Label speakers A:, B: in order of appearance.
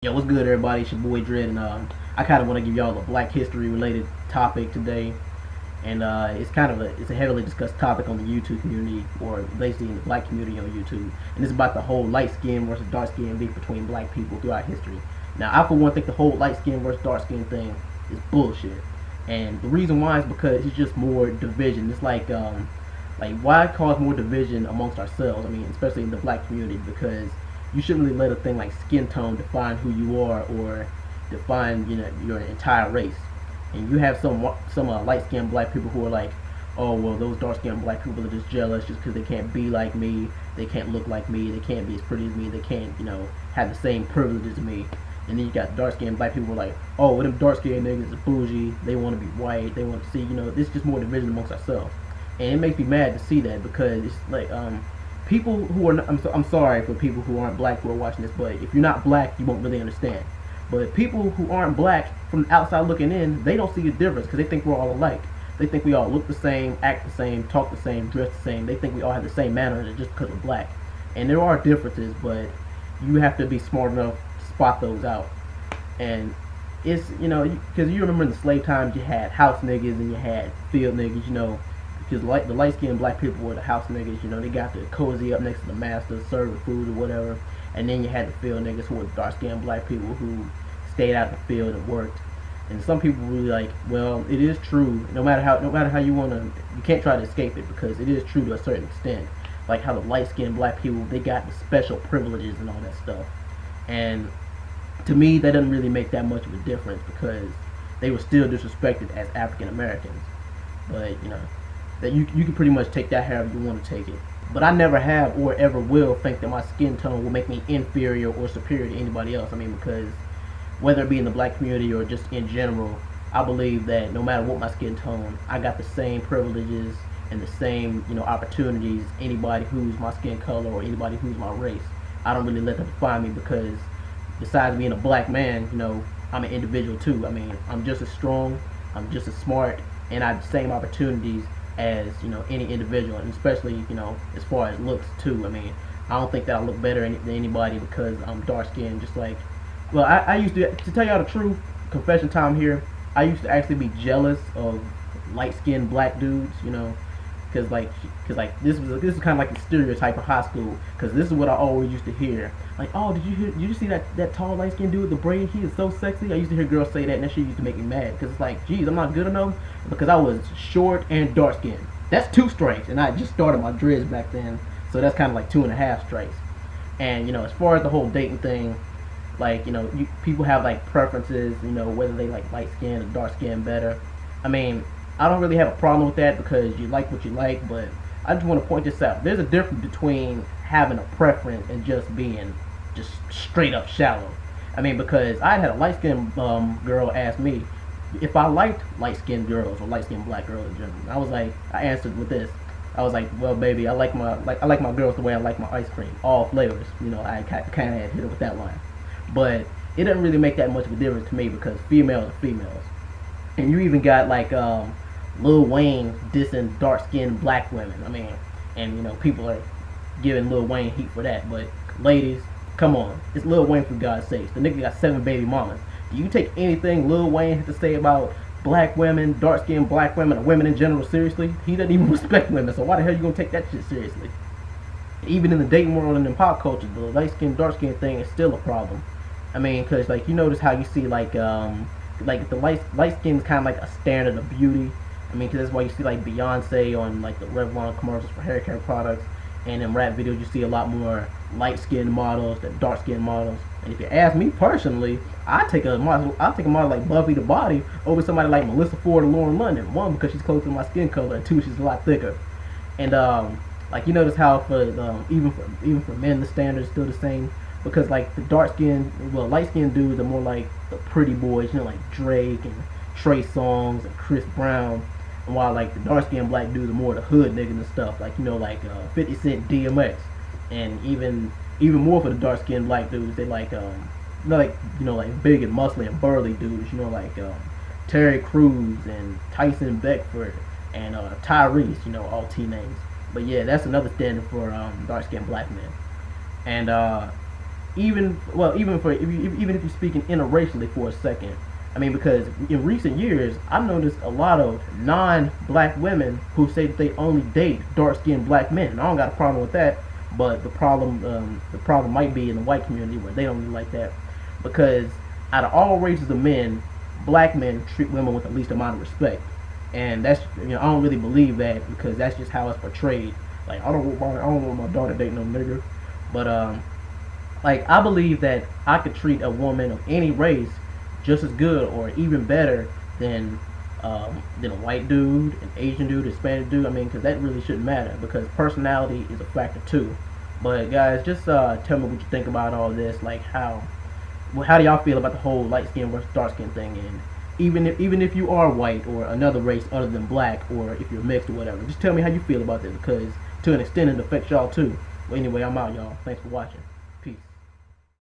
A: Yo, what's good, everybody? It's your boy Dread, and I kind of want to give y'all a Black History related topic today, and it's a heavily discussed topic on the YouTube community, or basically in the Black community on YouTube, and it's about the whole light skin versus dark skin beef between Black people throughout history. Now, I for one think the whole light skin versus dark skin thing is bullshit, and the reason why is because it's just more division. It's like why cause more division amongst ourselves? I mean, especially in the Black community, because you shouldn't really let a thing like skin tone define who you are or define your entire race. And you have some light skinned Black people who are like, oh well, those dark skinned Black people are just jealous just because they can't be like me, they can't look like me, they can't be as pretty as me, they can't have the same privileges as me. And then you got dark skinned Black people who are like, oh well, them dark skinned niggas is bougie, they want to be white, they want to see this is just more division amongst ourselves. And it makes me mad to see that, because it's like people who are not, I'm sorry for people who aren't Black who are watching this, but if you're not Black, you won't really understand. But people who aren't Black, from the outside looking in, they don't see the difference because they think we're all alike. They think we all look the same, act the same, talk the same, dress the same. They think we all have the same manners just because we're Black. And there are differences, but you have to be smart enough to spot those out. And it's, because you remember in the slave times you had house niggas and you had field niggas, because the light skinned Black people were the house niggas, they got to cozy up next to the master, serve the food or whatever. And then you had the field niggas who were dark skinned Black people who stayed out in the field and worked. And some people really like, well, it is true, no matter how you can't try to escape it, because it is true to a certain extent. Like how the light skinned Black people, they got the special privileges and all that stuff. And to me, that doesn't really make that much of a difference, because they were still disrespected as African Americans. But that you can pretty much take that however you want to take it. But I never have or ever will think that my skin tone will make me inferior or superior to anybody else. I mean, because whether it be in the Black community or just in general, I believe that no matter what my skin tone, I got the same privileges and the same opportunities anybody who's my skin color or anybody who's my race. I don't really let that define me, because besides being a Black man, I'm an individual too. I mean, I'm just as strong, I'm just as smart, and I have the same opportunities as any individual, and especially as far as looks too. I mean, I don't think that I look better than anybody because I'm dark skinned. Just like, well, I used to tell y'all the truth, confession time here, I used to actually be jealous of light skinned Black dudes, because this is kind of like the stereotype of high school, because this is what I always used to hear, like, oh, did you see that tall light skinned dude with the braid? He is so sexy. I used to hear girls say that, and that shit used to make me mad, because it's like, geez, I'm not good enough because I was short and dark skinned. That's 2 strikes, and I just started my dreads back then, so that's kind of like 2.5 strikes. And as far as the whole dating thing, like people have like preferences, whether they like light skin or dark skin better. I mean, I don't really have a problem with that, because you like what you like, but I just want to point this out. There's a difference between having a preference and just being just straight up shallow. I mean, because I had a light skinned girl ask me if I liked light skinned girls or light skinned Black girls in general. I answered with this. I was like, well, baby, I like my girls the way I like my ice cream, all flavors. I kind of had hit her with that line, but it doesn't really make that much of a difference to me, because females are females. And you even got like Lil Wayne dissing dark-skinned Black women. I mean, and people are giving Lil Wayne heat for that. But ladies, come on, it's Lil Wayne, for God's sakes. The nigga got 7 baby mamas. Do you take anything Lil Wayne has to say about Black women, dark-skinned Black women, or women in general seriously? He doesn't even respect women. So why the hell you gonna take that shit seriously? Even in the dating world and in pop culture, the light-skinned, dark-skinned thing is still a problem. I mean, because like you notice how you see like the light skin is kind of like a standard of beauty. I mean, because that's why you see like Beyonce on like the Revlon commercials for hair care products, and in rap videos you see a lot more light skinned models than dark skinned models. And if you ask me personally, I take a model like Buffy the Body over somebody like Melissa Ford or Lauren London. One, because she's close to my skin color, and 2, she's a lot thicker. And like you notice how for even for men the standard is still the same, because like the light skinned dudes are more like the pretty boys, like Drake and Trey Songz and Chris Brown. And while like the dark skinned Black dudes are more the hood niggas and stuff, like 50 Cent, DMX. And even more for the dark skinned Black dudes, they like like big and muscly and burly dudes, like Terry Crews and Tyson Beckford and Tyrese, all T names. But yeah, that's another standard for dark skinned Black men. And even if you're speaking interracially for a second, I mean, because in recent years I've noticed a lot of non-black women who say that they only date dark-skinned black men. And I don't got a problem with that, but the problem might be in the white community where they don't really like that, because out of all races of men, black men treat women with the least amount of respect, and that's, I don't really believe that, because that's just how it's portrayed. Like, I don't want my daughter dating no nigger, but like, I believe that I could treat a woman of any race just as good or even better than a white dude, an Asian dude, a Hispanic dude. I mean, because that really shouldn't matter, because personality is a factor too. But guys, just tell me what you think about all this. Like, how do y'all feel about the whole light skin versus dark skin thing? And even if you are white or another race other than black, or if you're mixed or whatever, just tell me how you feel about this, because to an extent it affects y'all too. Well, anyway, I'm out, y'all. Thanks for watching.